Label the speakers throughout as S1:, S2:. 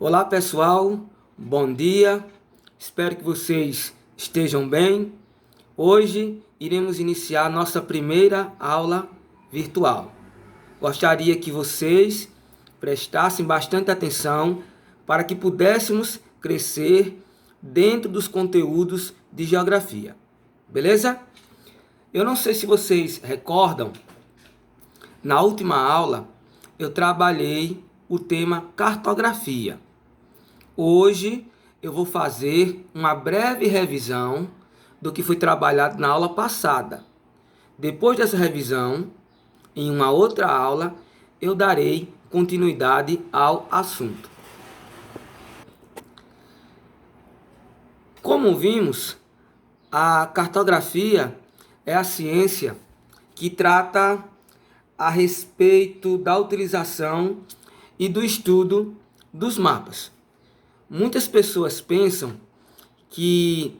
S1: Olá pessoal, bom dia, espero que vocês estejam bem. Hoje iremos iniciar nossa primeira aula virtual. Gostaria que vocês prestassem bastante atenção para que pudéssemos crescer dentro dos conteúdos de geografia, beleza? Eu não sei se vocês recordam, na última aula eu trabalhei o tema cartografia. Hoje eu vou fazer uma breve revisão do que foi trabalhado na aula passada. Depois dessa revisão, em uma outra aula, eu darei continuidade ao assunto. Como vimos, a cartografia é a ciência que trata a respeito da utilização e do estudo dos mapas. Muitas pessoas pensam que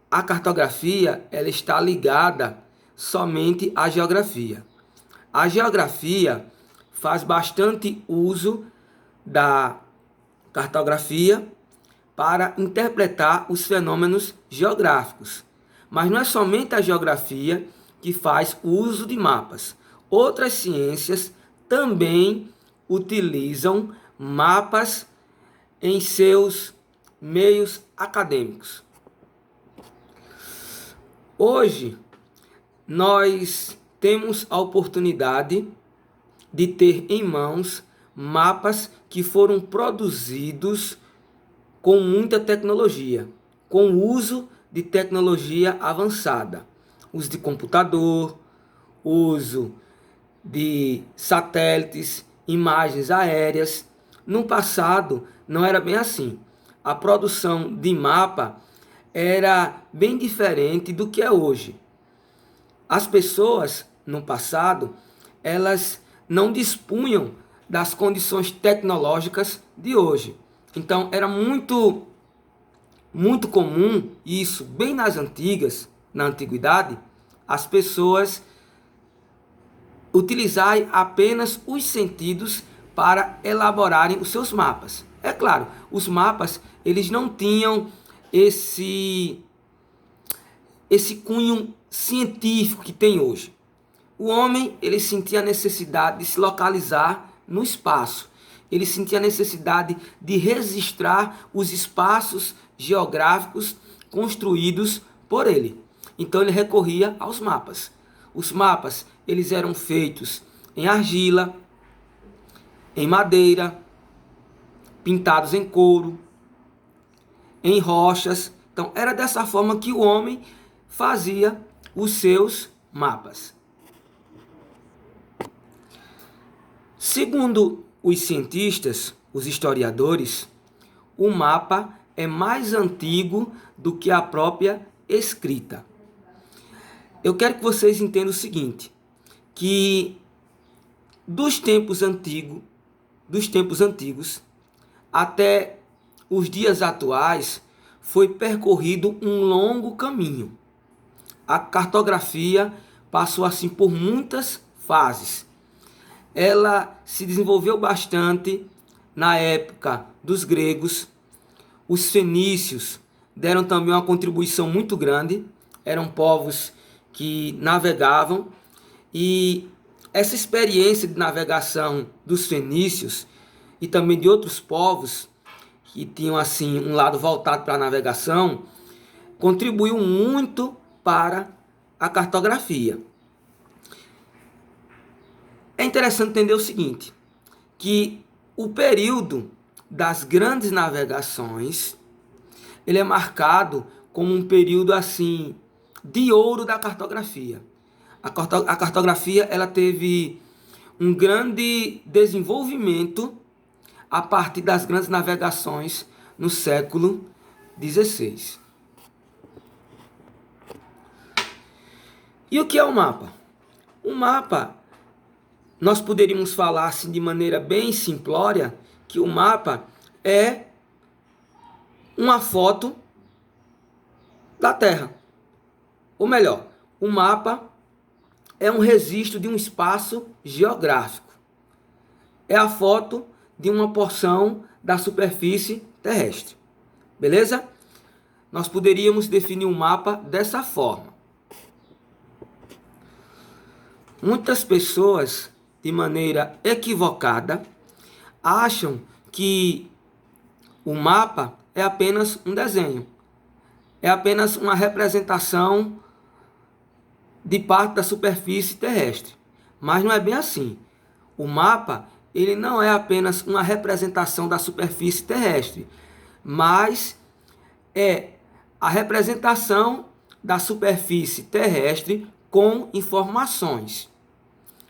S1: a cartografia ela está ligada somente à geografia. A geografia faz bastante uso da cartografia para interpretar os fenômenos geográficos. Mas não é somente a geografia que faz uso de mapas. Outras ciências também utilizam mapas em seus meios acadêmicos. Hoje, nós temos a oportunidade de ter em mãos mapas que foram produzidos com muita tecnologia, com o uso de tecnologia avançada, uso de computador, uso de satélites, imagens aéreas. No passado, não era bem assim. A produção de mapa era bem diferente do que é hoje. As pessoas, no passado, elas não dispunham das condições tecnológicas de hoje. Então, era muito comum isso, bem nas antigas, na antiguidade, as pessoas utilizarem apenas os sentidos para elaborarem os seus mapas. É claro, os mapas eles não tinham esse cunho científico que tem hoje. O homem ele sentia a necessidade de se localizar no espaço. Ele sentia a necessidade de registrar os espaços geográficos construídos por ele. Então ele recorria aos mapas. Os mapas eles eram feitos em argila, em madeira, pintados em couro, em rochas. Então era dessa forma que o homem fazia os seus mapas. Segundo os cientistas, os historiadores, o mapa é mais antigo do que a própria escrita. Eu quero que vocês entendam o seguinte, que dos tempos antigos até os dias atuais foi percorrido um longo caminho. A cartografia passou assim por muitas fases. Ela se desenvolveu bastante na época dos gregos. Os fenícios deram também uma contribuição muito grande. Eram povos que navegavam e essa experiência de navegação dos fenícios e também de outros povos que tinham assim um lado voltado para a navegação contribuiu muito para a cartografia. É interessante entender o seguinte, que o período das grandes navegações ele é marcado como um período assim de ouro da cartografia. A cartografia ela teve um grande desenvolvimento a partir das grandes navegações no século XVI. E o que é o mapa? O mapa, nós poderíamos falar assim de maneira bem simplória, que o mapa é uma foto da Terra. Ou melhor, o mapa é um registro de um espaço geográfico. É a foto de uma porção da superfície terrestre. Beleza? Nós poderíamos definir um mapa dessa forma. Muitas pessoas, de maneira equivocada, acham que o mapa é apenas um desenho, é apenas uma representação de parte da superfície terrestre. Mas não é bem assim. O mapa, ele não é apenas uma representação da superfície terrestre, mas é a representação da superfície terrestre com informações.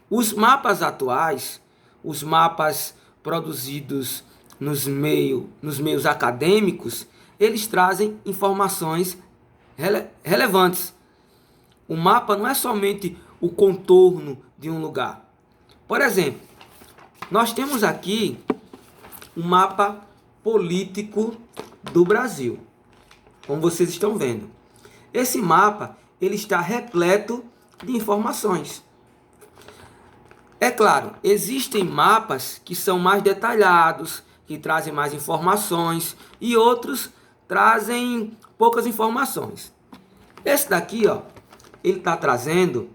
S1: Os mapas atuais, os mapas produzidos nos meios acadêmicos, eles trazem informações relevantes. O mapa não é somente o contorno de um lugar. Por exemplo, nós temos aqui um mapa político do Brasil, como vocês estão vendo. Esse mapa, ele está repleto de informações. É claro, existem mapas que são mais detalhados, que trazem mais informações, e outros trazem poucas informações. Esse daqui, ó, ele está trazendo...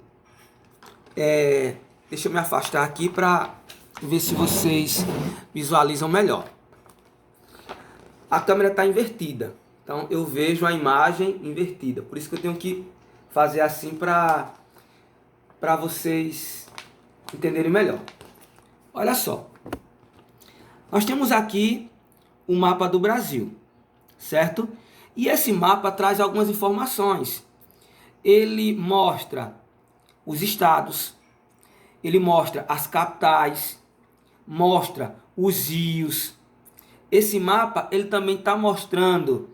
S1: deixa eu me afastar aqui para ver se vocês visualizam melhor. A câmera está invertida, então eu vejo a imagem invertida. Por isso que eu tenho que fazer assim para vocês entenderem melhor. Olha só. Nós temos aqui o mapa do Brasil, certo? E esse mapa traz algumas informações. Ele mostra os estados, ele mostra as capitais, mostra os rios. Esse mapa, ele também está mostrando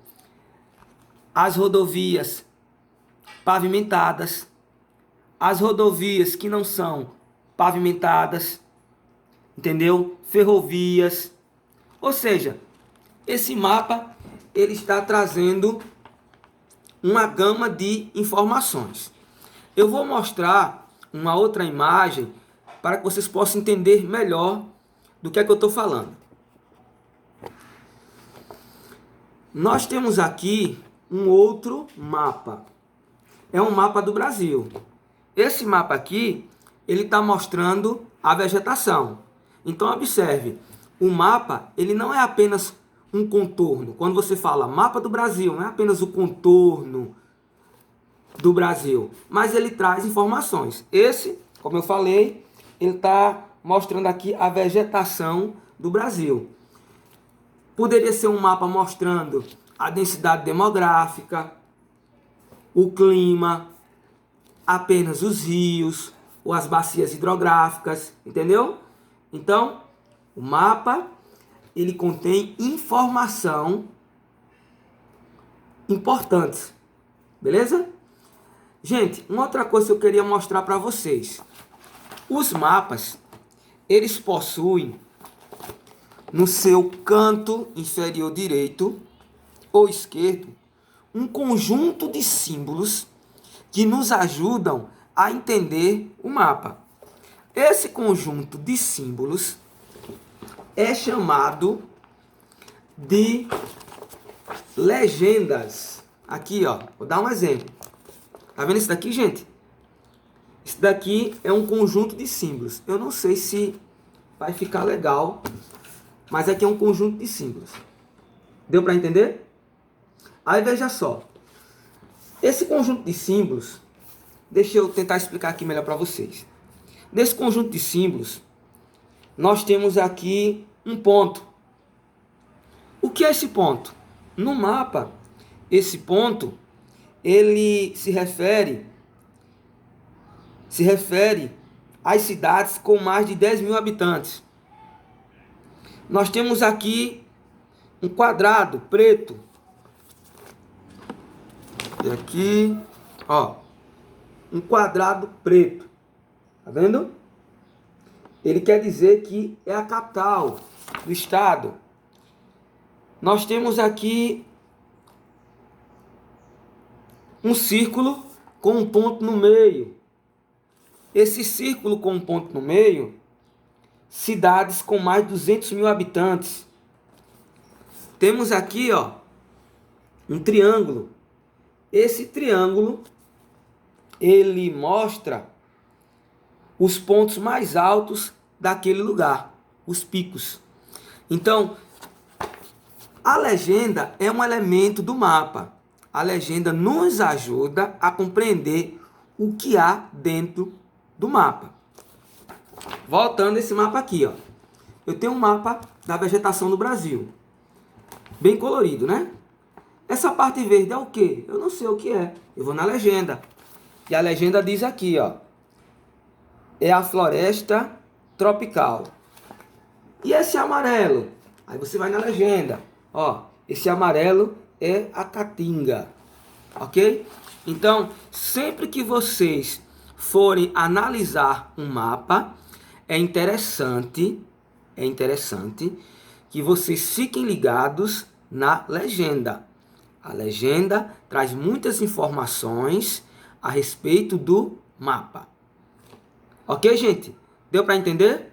S1: as rodovias pavimentadas, as rodovias que não são pavimentadas, entendeu? Ferrovias. Ou seja, esse mapa, ele está trazendo uma gama de informações. Eu vou mostrar uma outra imagem para que vocês possam entender melhor do que é que eu estou falando. Nós temos aqui um outro mapa. É um mapa do Brasil. Esse mapa aqui, ele está mostrando a vegetação. Então observe, o mapa, ele não é apenas um contorno. Quando você fala mapa do Brasil, não é apenas o contorno do Brasil, mas ele traz informações. Esse, como eu falei, ele está mostrando aqui a vegetação do Brasil. Poderia ser um mapa mostrando a densidade demográfica, o clima, apenas os rios ou as bacias hidrográficas, entendeu? Então, o mapa, ele contém informação importante, beleza? Gente, uma outra coisa que eu queria mostrar para vocês. Os mapas, eles possuem no seu canto inferior direito ou esquerdo um conjunto de símbolos que nos ajudam a entender o mapa. Esse conjunto de símbolos é chamado de legendas. Aqui, ó, vou dar um exemplo. Tá vendo isso daqui, gente? Isso daqui é um conjunto de símbolos. Eu não sei se vai ficar legal, mas aqui é um conjunto de símbolos. Deu para entender? Aí veja só. Esse conjunto de símbolos, deixa eu tentar explicar aqui melhor para vocês. Nesse conjunto de símbolos, nós temos aqui um ponto. O que é esse ponto? No mapa, esse ponto, ele se refere às cidades com mais de 10 mil habitantes. Nós temos aqui um quadrado preto. E aqui, ó, um quadrado preto. Tá vendo? Ele quer dizer que é a capital do estado. Nós temos aqui um círculo com um ponto no meio. Esse círculo com um ponto no meio, cidades com mais de 200 mil habitantes. temos aqui, ó, um triângulo. Esse triângulo, ele mostra os pontos mais altos daquele lugar, os picos. Então, a legenda é um elemento do mapa. A legenda nos ajuda a compreender o que há dentro do mapa. Voltando esse mapa aqui, ó. Eu tenho um mapa da vegetação do Brasil. Bem colorido, né? Essa parte verde é o quê? Eu não sei o que é. Eu vou na legenda. E a legenda diz aqui, ó. É a floresta tropical. E esse amarelo? Aí você vai na legenda. Ó, esse amarelo é a caatinga. Ok? Então, sempre que vocês forem analisar um mapa, é interessante que vocês fiquem ligados na legenda. A legenda traz muitas informações a respeito do mapa. Ok, gente? Deu para entender?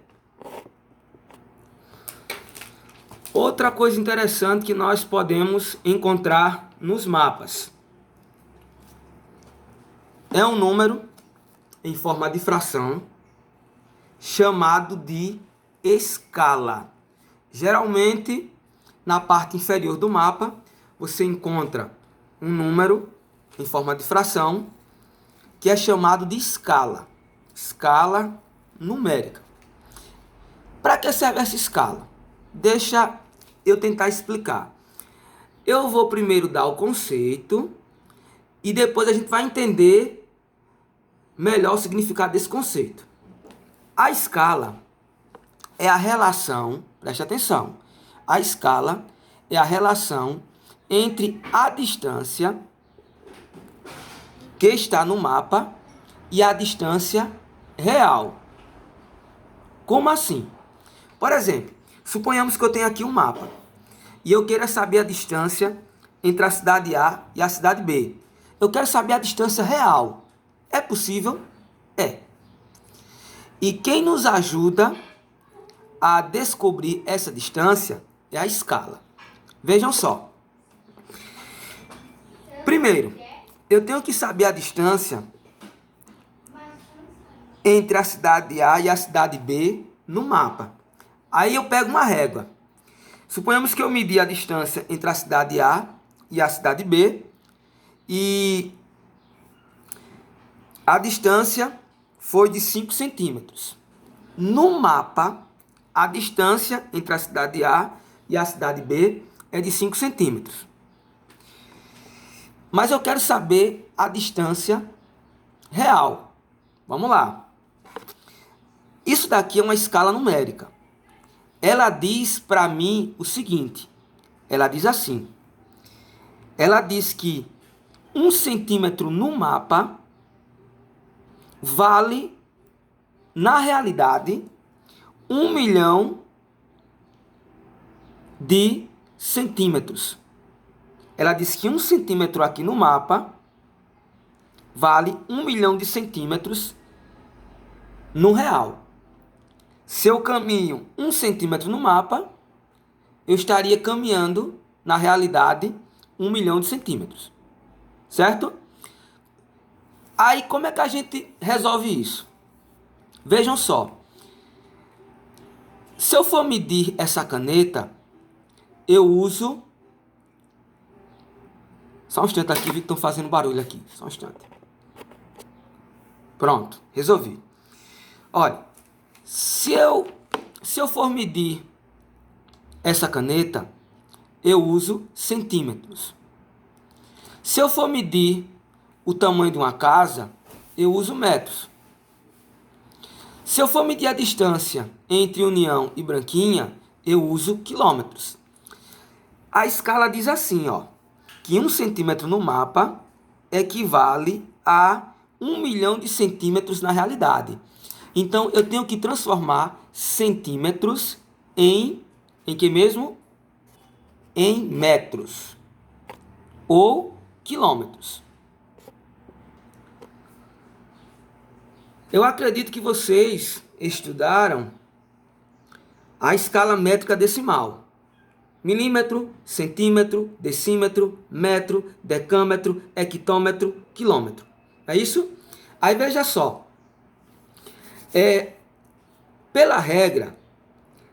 S1: Outra coisa interessante que nós podemos encontrar nos mapas é um número em forma de fração chamado de escala. Geralmente, na parte inferior do mapa, você encontra um número em forma de fração que é chamado de escala. Escala numérica. Para que serve essa escala? Deixa eu tentar explicar. Eu vou primeiro dar o conceito e depois a gente vai entender melhor o significado desse conceito. A escala é a relação, preste atenção, a escala é a relação entre a distância que está no mapa e a distância real. Como assim? Por exemplo, suponhamos que eu tenho aqui um mapa e eu queira saber a distância entre a cidade A e a cidade B. Eu quero saber a distância real. É possível? É. E quem nos ajuda a descobrir essa distância é a escala. Vejam só. Primeiro, eu tenho que saber a distância entre a cidade A e a cidade B no mapa. Aí eu pego uma régua. Suponhamos que eu medi a distância entre a cidade A e a cidade B e a distância foi de 5 centímetros. No mapa, a distância entre a cidade A e a cidade B é de 5 centímetros. Mas eu quero saber a distância real. Vamos lá. Isso daqui é uma escala numérica. Ela diz para mim o seguinte. Ela diz assim. Ela diz que 1 centímetro no mapa vale, na realidade, 1 milhão de centímetros. Ela diz que 1 centímetro aqui no mapa vale 1 milhão de centímetros no real. Se eu caminho 1 centímetro no mapa, eu estaria caminhando, na realidade, 1 milhão de centímetros. Certo? Aí, como é que a gente resolve isso? Vejam só. Se eu for medir essa caneta, eu uso... Só um instante aqui, vi que estão fazendo barulho aqui. Só um instante. Pronto, resolvi. Olha, se eu for medir essa caneta, eu uso centímetros. Se eu for medir o tamanho de uma casa, eu uso metros. Se eu for medir a distância entre União e Branquinha, eu uso quilômetros. A escala diz assim, ó, que 1 centímetro no mapa equivale a 1 milhão de centímetros na realidade. Então, eu tenho que transformar centímetros em que mesmo? Em metros ou quilômetros. Eu acredito que vocês estudaram a escala métrica decimal. milímetro, centímetro, decímetro, metro, decâmetro, hectômetro, quilômetro. É isso? Aí veja só. Pela regra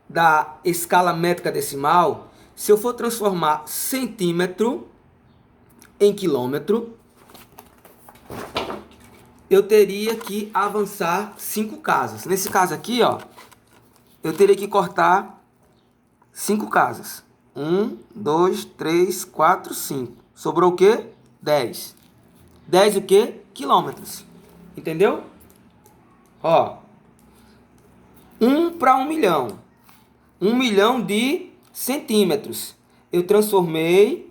S1: da escala métrica decimal, se eu for transformar centímetro em quilômetro, eu teria que avançar 5 casas. Nesse caso aqui, ó, eu teria que cortar 5 casas. 1, 2, 3, 4, 5. Sobrou o quê? 10. 10 o quê? Quilômetros. Entendeu? Ó. 1 para 1 milhão. 1 milhão de centímetros. Eu transformei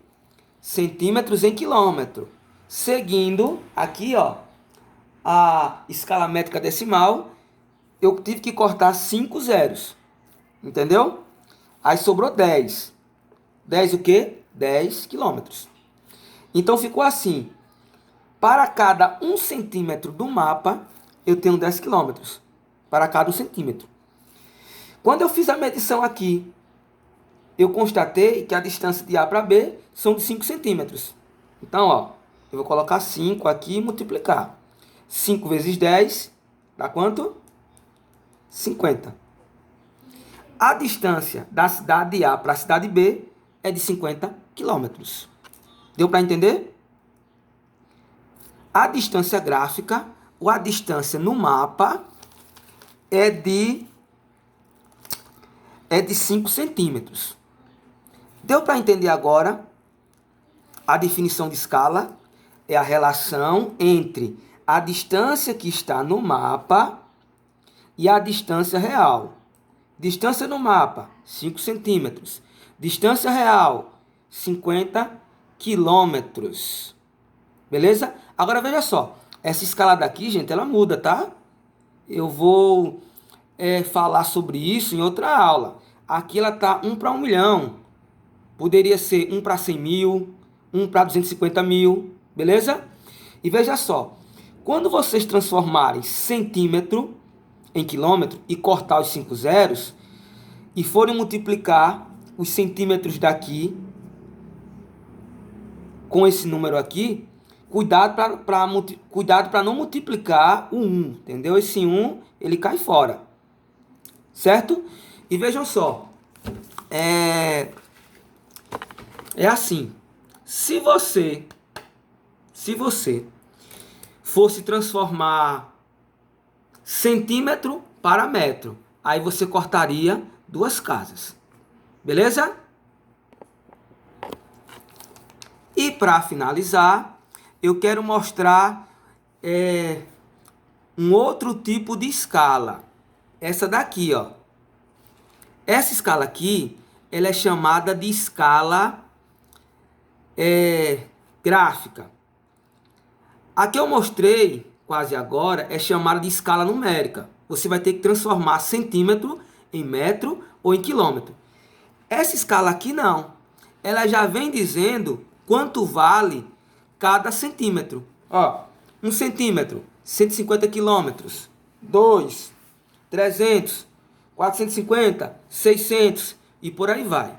S1: centímetros em quilômetro. Seguindo aqui, ó, a escala métrica decimal, eu tive que cortar 5 zeros. Entendeu? Aí sobrou 10. 10 o quê? 10 quilômetros. Então ficou assim. Para cada 1 centímetro do mapa, eu tenho 10 quilômetros. Para cada 1 centímetro. Quando eu fiz a medição aqui, eu constatei que a distância de A para B são de 5 centímetros. Então, ó, eu vou colocar 5 aqui e multiplicar. 5 vezes 10 dá quanto? 50. A distância da cidade A para a cidade B é de 50 quilômetros. Deu para entender? A distância gráfica, ou a distância no mapa, é de 5 centímetros. Deu para entender agora? A definição de escala é a relação entre a distância que está no mapa e a distância real. Distância no mapa, 5 centímetros. Distância real, 50 quilômetros. Beleza? Agora veja só. Essa escala daqui, gente, ela muda, tá? Eu vou falar sobre isso em outra aula. Aqui ela tá 1 para 1 milhão. Poderia ser 1 para 100 mil, 1 para 250 mil. Beleza? E veja só. Quando vocês transformarem centímetro em quilômetro e cortar os 5 zeros e forem multiplicar os centímetros daqui com esse número aqui, cuidado para não multiplicar o 1, entendeu? Esse 1, ele cai fora, certo? E vejam só, é assim, se você fosse transformar centímetro para metro, aí você cortaria 2 casas, beleza? E para finalizar, eu quero mostrar um outro tipo de escala. Essa daqui, ó. Essa escala aqui, ela é chamada de escala gráfica. A que eu mostrei quase agora é chamada de escala numérica. Você vai ter que transformar centímetro em metro ou em quilômetro. Essa escala aqui não. Ela já vem dizendo quanto vale cada centímetro. Ó, 1 centímetro, 150 quilômetros. 2, 300, 450, 600 e por aí vai.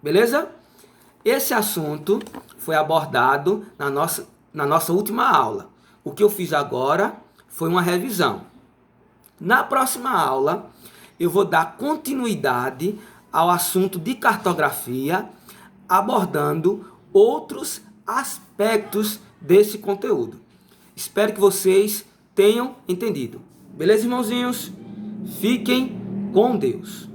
S1: Beleza? Esse assunto foi abordado na nossa última aula. O que eu fiz agora foi uma revisão. Na próxima aula, eu vou dar continuidade ao assunto de cartografia, abordando outros aspectos desse conteúdo. Espero que vocês tenham entendido. Beleza, irmãozinhos? Fiquem com Deus.